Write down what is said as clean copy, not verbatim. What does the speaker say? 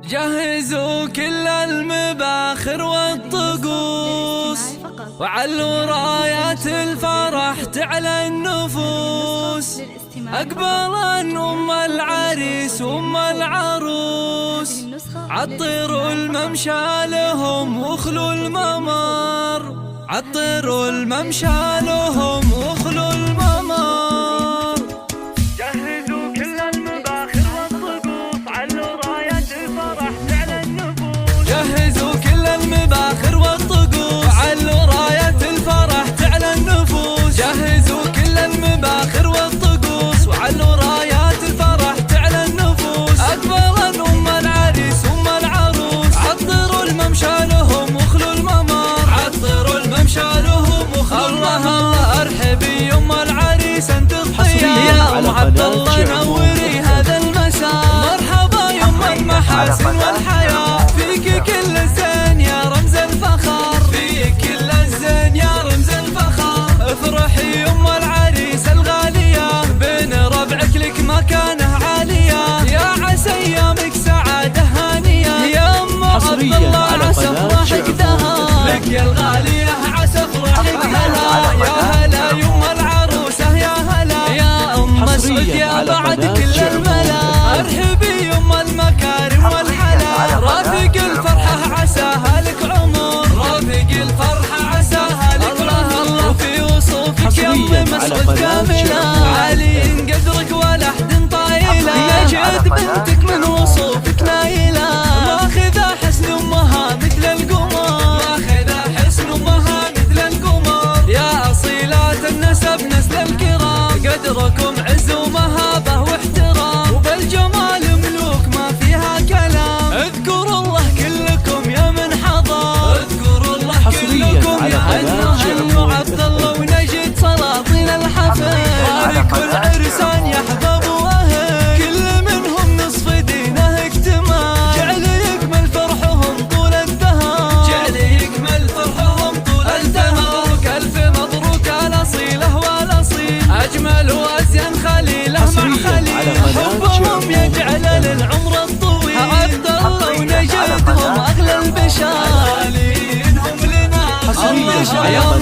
جهزوا كل المباخر والطقوس وعلوا رايات الفرح تعلى النفوس. أقبلا أم العريس وأم العروس، عطروا الممشى لهم واخلوا الممر، عطروا الممشى لهم واخلوا الممر. جهزوا كل المباخر والطقوس، علوا رايات الفرح تعلى النفوس. جهزوا كل المباخر والطقوس، علوا رايات الفرح تعلى النفوس. جهزوا كل المباخر والطقوس، وعلوا رايات الفرح تعلى النفوس. أقبلا أم العريس وأم العروس، عطروا الممشى لهم واخلوا الممر، عطروا الممشى لهم واخلوا الممر. ارحبي أم العريس انت الضياء، يا أم عبد الله نوري هذا المساء. مرحبا يا أم المحاسن والحياة، فيك كل الزين يا رمز الفخر، فيك كل الزين يا رمز الفخر. افرحي يا أم العريس الغالية، بين ربعك لك مكانة عالية، يا عسى ايامك سعادة هانية. يا أم عبد الله عسى افراحك دها، لك يا الغالية عسى افراحك هلا. يا هلا يا أم العروسة يا هلا، يا أم مسعود يا بعد كل الملا. ارحبي يا أم المكارم والحلا، رافق الفرحة عساها لك عمر، رافق الفرحة عساها لك عمر. الله في وصوفك يا أم مسعود كاملة، عالي قدرك ولا حد طايلة، نجد بنتك من وصوفك نايلة. ماخذة حسن أمها مثل القمر، ماخذة حسن أمها مثل القمر. يا أصيلات النسب نسل الكرام، قدركم عز ومهابة واحترام، وبالجمال ملوك ما فيها كلام. اذكروا الله كلكم يا من حضر، اذكروا الله كلكم يا أهل وعبد الله ونجد سلاطين الحفل. باركوا العرسان يا أحباب وأهل، كل منهم نصف دينه اكتمال، جعل يكمل فرحهم طول الدهر، جعل يكمل فرحهم طول الدهر. مبروك ألف مبروك الأصيلة والأصيل، أجمل وأزين خليله مع خليل، حبهم يجعل للعمر الطويل. عبد الله ونجدهم أغلى البشر، خليلهم لنا الله.